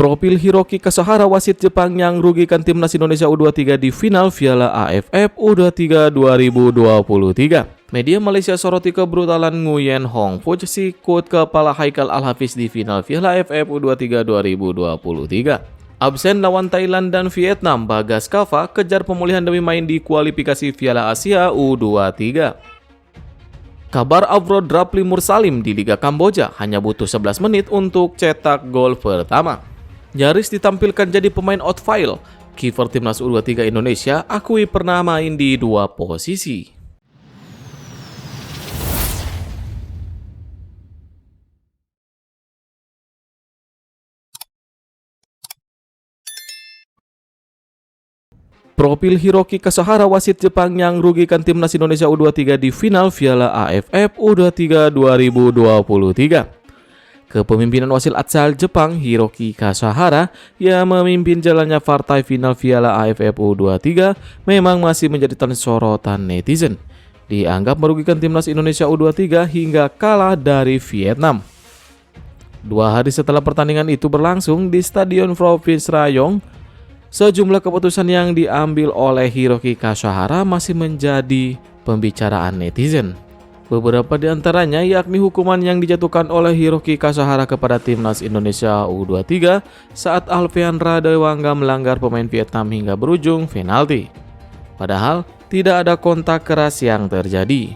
Profil Hiroki Kasahara, wasit Jepang yang rugikan timnas Indonesia U23 di final Piala AFF U23 2023. Media Malaysia soroti kebrutalan Nguyen Hong Puch, sikut kepala Haikal Al-Hafiz di final Piala AFF U23 2023. Absen lawan Thailand dan Vietnam, Bagas Kava kejar pemulihan demi main di kualifikasi Piala Asia U23. Kabar Afrod Rapli Mursalim di Liga Kamboja hanya butuh 11 menit untuk cetak gol pertama. Nyaris ditampilkan jadi pemain outfield, kiper timnas U23 Indonesia akui pernah main di dua posisi. Profil Hiroki Kasahara, wasit Jepang yang rugikan timnas Indonesia U23 di final Piala AFF U23 2023. Kepemimpinan wasit asal Jepang Hiroki Kasahara yang memimpin jalannya partai final Piala AFF U23 memang masih menjadi sorotan netizen. Dianggap merugikan timnas Indonesia U23 hingga kalah dari Vietnam. 2 hari setelah pertandingan itu berlangsung di Stadion Provinsi Rayong, sejumlah keputusan yang diambil oleh Hiroki Kasahara masih menjadi pembicaraan netizen. Beberapa di antaranya yakni hukuman yang dijatuhkan oleh Hiroki Kasahara kepada timnas Indonesia U23 saat Alfian Radewangga melanggar pemain Vietnam hingga berujung penalti. Padahal tidak ada kontak keras yang terjadi.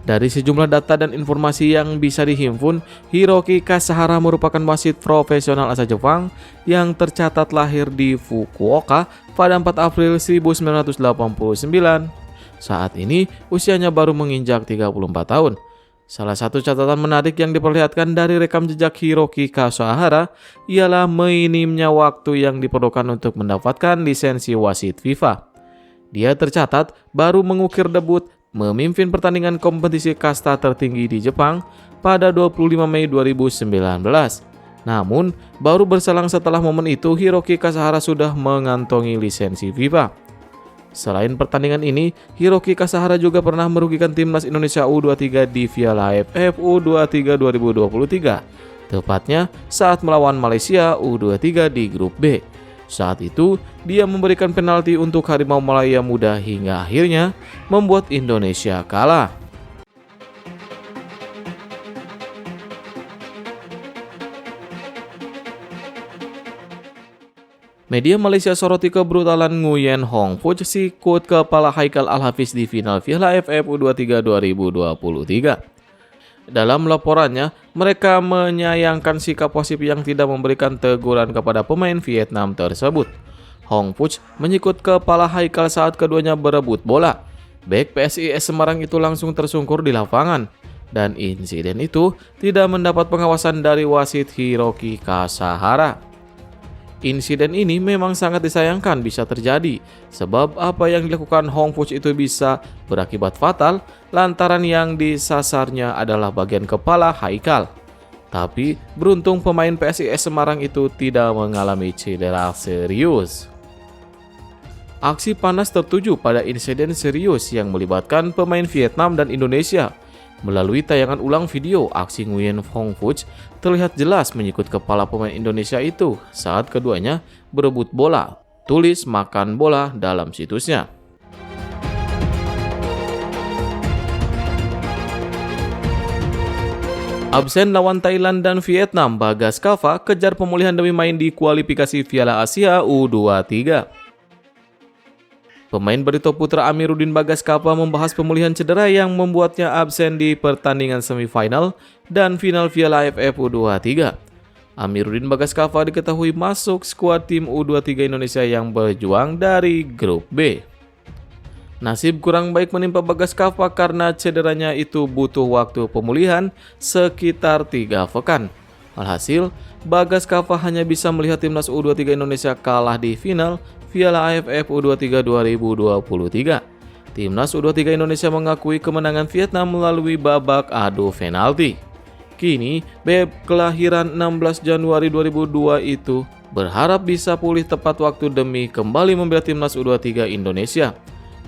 Dari sejumlah data dan informasi yang bisa dihimpun, Hiroki Kasahara merupakan wasit profesional asal Jepang yang tercatat lahir di Fukuoka pada 4 April 1989. Saat ini usianya baru menginjak 34 tahun. Salah satu catatan menarik yang diperlihatkan dari rekam jejak Hiroki Kasahara ialah minimnya waktu yang diperlukan untuk mendapatkan lisensi wasit FIFA. Dia tercatat baru mengukir debut memimpin pertandingan kompetisi kasta tertinggi di Jepang pada 25 Mei 2019. Namun, baru berselang setelah momen itu Hiroki Kasahara sudah mengantongi lisensi FIFA. Selain pertandingan ini, Hiroki Kasahara juga pernah merugikan timnas Indonesia U23 di Piala AFF U23 2023, tepatnya saat melawan Malaysia U23 di grup B. Saat itu, dia memberikan penalti untuk Harimau Malaya Muda hingga akhirnya membuat Indonesia kalah. Media Malaysia soroti kebrutalan Nguyen Hong Puch, sikut kepala Haikal Al-Hafiz di final Piala AFF U23 2023. Dalam laporannya, mereka menyayangkan sikap wasit yang tidak memberikan teguran kepada pemain Vietnam tersebut. Hong Puch menyikut kepala Haikal saat keduanya berebut bola. Bek PSIS Semarang itu langsung tersungkur di lapangan. Dan insiden itu tidak mendapat pengawasan dari wasit Hiroki Kasahara. Insiden ini memang sangat disayangkan bisa terjadi, sebab apa yang dilakukan Hong Puch itu bisa berakibat fatal lantaran yang disasarnya adalah bagian kepala Haikal. Tapi beruntung pemain PSIS Semarang itu tidak mengalami cedera serius. Aksi panas tertuju pada insiden serius yang melibatkan pemain Vietnam dan Indonesia. Melalui tayangan ulang video, aksi Nguyen Hong Puch terlihat jelas menyikut kepala pemain Indonesia itu saat keduanya berebut bola. Tulis makan bola dalam situsnya. Absen lawan Thailand dan Vietnam, Bagas Kava kejar pemulihan demi main di kualifikasi Piala Asia U23. Pemain Barito Putra Amiruddin Bagas Kava membahas pemulihan cedera yang membuatnya absen di pertandingan semifinal dan final Piala AFF U23. Amiruddin Bagas Kava diketahui masuk skuad tim U23 Indonesia yang berjuang dari grup B. Nasib kurang baik menimpa Bagas Kava karena cederanya itu butuh waktu pemulihan sekitar 3 pekan. Alhasil, Bagas Kava hanya bisa melihat timnas U23 Indonesia kalah di final Piala AFF U23 2023. Timnas U23 Indonesia mengakui kemenangan Vietnam melalui babak adu penalti. Kini, Beb kelahiran 16 Januari 2002 itu berharap bisa pulih tepat waktu demi kembali membela timnas U23 Indonesia.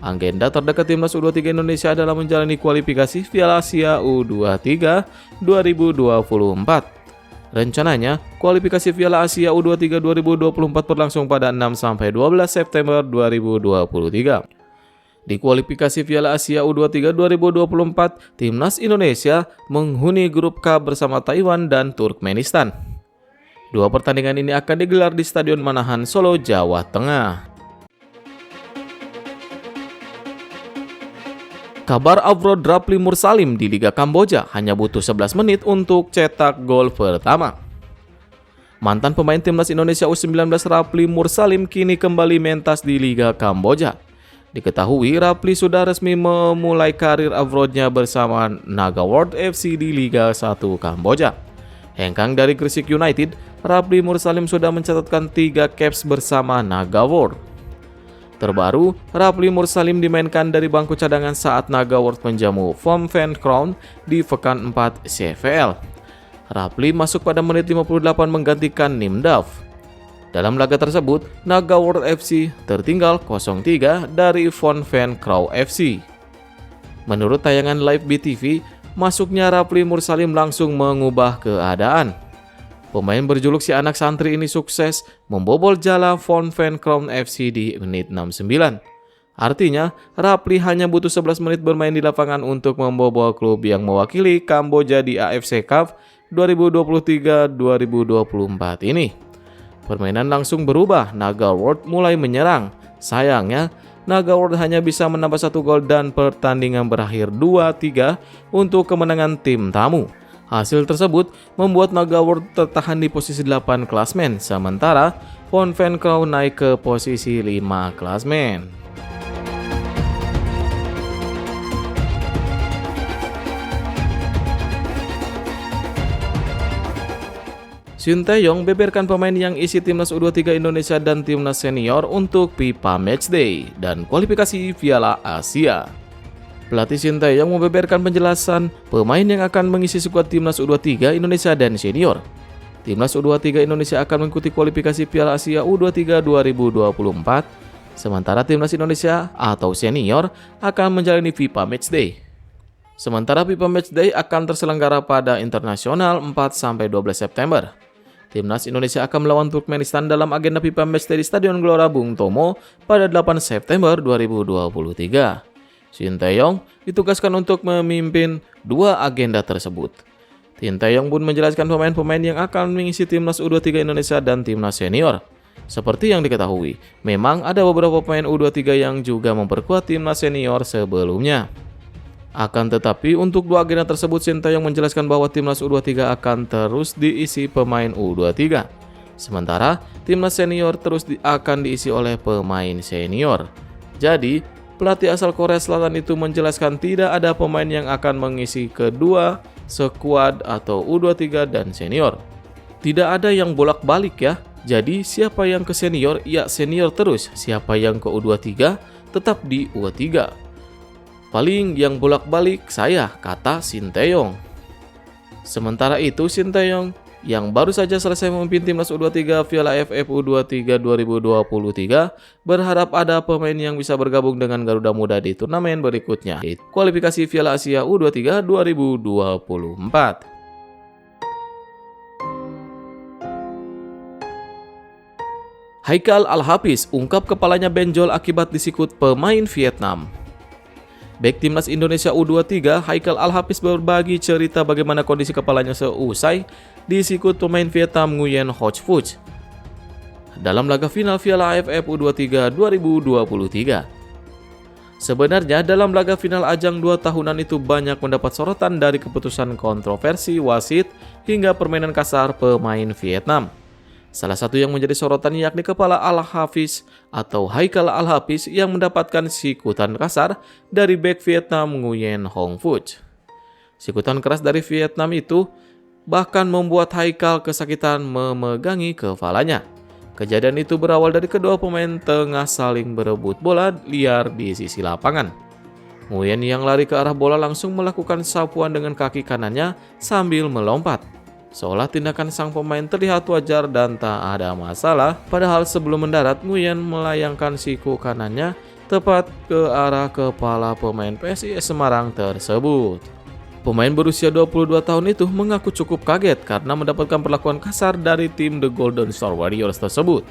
Agenda terdekat timnas U23 Indonesia adalah menjalani kualifikasi Piala Asia U23 2024. Rencananya, kualifikasi Piala Asia U23 2024 berlangsung pada 6-12 September 2023. Di kualifikasi Piala Asia U23 2024, Timnas Indonesia menghuni grup K bersama Taiwan dan Turkmenistan. Dua pertandingan ini akan digelar di Stadion Manahan, Solo, Jawa Tengah. Kabar Afrod Rapli Mursalim di Liga Kamboja hanya butuh 11 menit untuk cetak gol pertama. Mantan pemain Timnas Indonesia U19 Rapli Mursalim kini kembali mentas di Liga Kamboja. Diketahui Rapli sudah resmi memulai karir Afrodnya bersama Naga World FC di Liga 1 Kamboja. Hengkang dari Gresik United, Rapli Mursalim sudah mencatatkan 3 caps bersama Naga World. Terbaru, Rapli Mursalim dimainkan dari bangku cadangan saat Naga World menjamu Phnom Penh Crown di Pekan 4 CVL. Rapli masuk pada menit 58 menggantikan Nimdav. Dalam laga tersebut, Naga World FC tertinggal 0-3 dari Phnom Penh Crown FC. Menurut tayangan live BTV, masuknya Rapli Mursalim langsung mengubah keadaan. Pemain berjuluk si anak santri ini sukses membobol jala Phnom Penh Crown FC di menit 69. Artinya, Rapli hanya butuh 11 menit bermain di lapangan untuk membobol klub yang mewakili Kamboja di AFC Cup 2023-2024 ini. Permainan langsung berubah, Naga World mulai menyerang. Sayangnya, Naga World hanya bisa menambah 1 gol dan pertandingan berakhir 2-3 untuk kemenangan tim tamu. Hasil tersebut membuat Naga World tertahan di posisi 8 klasmen, sementara Phnom Penh Crown naik ke posisi 5 klasmen. Sinteyong beberkan pemain yang isi Timnas U23 Indonesia dan Timnas Senior untuk FIFA Matchday dan kualifikasi Piala Asia. Pelatih Sinteyong membeberkan penjelasan pemain yang akan mengisi skuad Timnas U23 Indonesia dan Senior. Timnas U23 Indonesia akan mengikuti kualifikasi Piala Asia U23 2024, sementara Timnas Indonesia atau Senior akan menjalani FIFA Matchday. Sementara FIFA Matchday akan terselenggara pada internasional 4-12 September. Timnas Indonesia akan melawan Turkmenistan dalam agenda FIFA Matchday di Stadion Gelora Bung Tomo pada 8 September 2023. Sinteyong ditugaskan untuk memimpin 2 agenda tersebut. Sinteyong pun menjelaskan pemain-pemain yang akan mengisi Timnas U23 Indonesia dan Timnas Senior. Seperti yang diketahui, memang ada beberapa pemain U23 yang juga memperkuat Timnas Senior sebelumnya. Akan tetapi untuk 2 agenda tersebut, Sinteyong menjelaskan bahwa Timnas U23 akan terus diisi pemain U23. Sementara Timnas Senior terus akan diisi oleh pemain senior. Jadi, pelatih asal Korea Selatan itu menjelaskan tidak ada pemain yang akan mengisi kedua skuad atau U23 dan senior. Tidak ada yang bolak-balik ya. Jadi siapa yang ke senior, ya senior terus. Siapa yang ke U23, tetap di U23. Paling yang bolak-balik saya, kata Sinteyong. Sementara itu Sinteyong yang baru saja selesai memimpin Timnas U23 Piala AFF U23 2023 berharap ada pemain yang bisa bergabung dengan Garuda Muda di turnamen berikutnya, yaitu kualifikasi Piala Asia U23 2024. Haikal Al-Hafiz ungkap kepalanya benjol akibat disikut pemain Vietnam. Bek Timnas Indonesia U23, Haikal Al-Hafiz berbagi cerita bagaimana kondisi kepalanya seusai disikut pemain Vietnam Nguyen Hoc Fuch dalam laga final Piala AFF U23 2023. Sebenarnya dalam laga final ajang 2 tahunan itu banyak mendapat sorotan dari keputusan kontroversi wasit hingga permainan kasar pemain Vietnam. Salah satu yang menjadi sorotan yakni kepala Al-Hafiz atau Haikal Al-Hafiz yang mendapatkan sikutan kasar dari bek Vietnam Nguyen Hong Fuch. Sikutan keras dari Vietnam itu bahkan membuat Haikal kesakitan memegangi kepalanya. Kejadian itu berawal dari kedua pemain tengah saling berebut bola liar di sisi lapangan. Nguyen yang lari ke arah bola langsung melakukan sapuan dengan kaki kanannya sambil melompat. Seolah tindakan sang pemain terlihat wajar dan tak ada masalah, padahal sebelum mendarat Nguyen melayangkan siku kanannya tepat ke arah kepala pemain PSIS Semarang tersebut. Pemain berusia 22 tahun itu mengaku cukup kaget karena mendapatkan perlakuan kasar dari tim The Golden Star Warriors tersebut.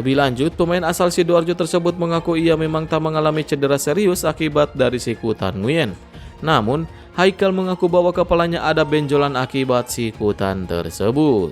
Lebih lanjut, pemain asal Sidoarjo tersebut mengaku ia memang tak mengalami cedera serius akibat dari siku Tan Nguyen. Namun, Haikal mengaku bahwa kepalanya ada benjolan akibat sikutan tersebut.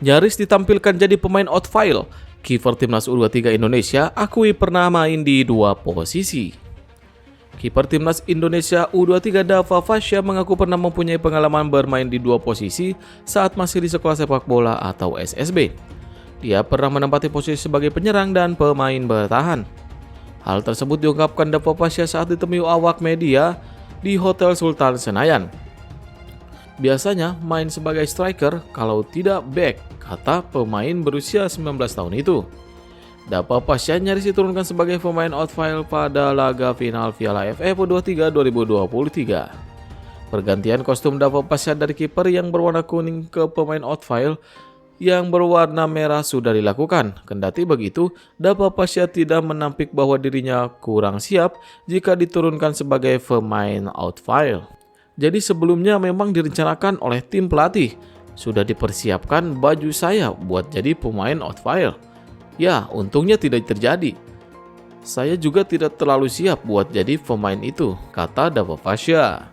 Nyaris ditampilkan jadi pemain outfield, kiper timnas U23 Indonesia akui pernah main di dua posisi. Kiper timnas Indonesia U23 Dava Fasya mengaku pernah mempunyai pengalaman bermain di dua posisi saat masih di sekolah sepak bola atau SSB. Dia pernah menempati posisi sebagai penyerang dan pemain bertahan. Hal tersebut diungkapkan Dava Fasya saat ditemui awak media di Hotel Sultan Senayan. Biasanya main sebagai striker kalau tidak back, kata pemain berusia 19 tahun itu. Dava Fasya nyaris diturunkan sebagai pemain outfield pada laga final Piala AFF U23 2023. Pergantian kostum Dava Fasya dari kiper yang berwarna kuning ke pemain outfield yang berwarna merah sudah dilakukan. Kendati begitu, Dava Fasya tidak menampik bahwa dirinya kurang siap jika diturunkan sebagai pemain outfield. Jadi sebelumnya memang direncanakan oleh tim pelatih, sudah dipersiapkan baju saya buat jadi pemain outfield. Ya, untungnya tidak terjadi. Saya juga tidak terlalu siap buat jadi pemain itu, kata Dava Fasya.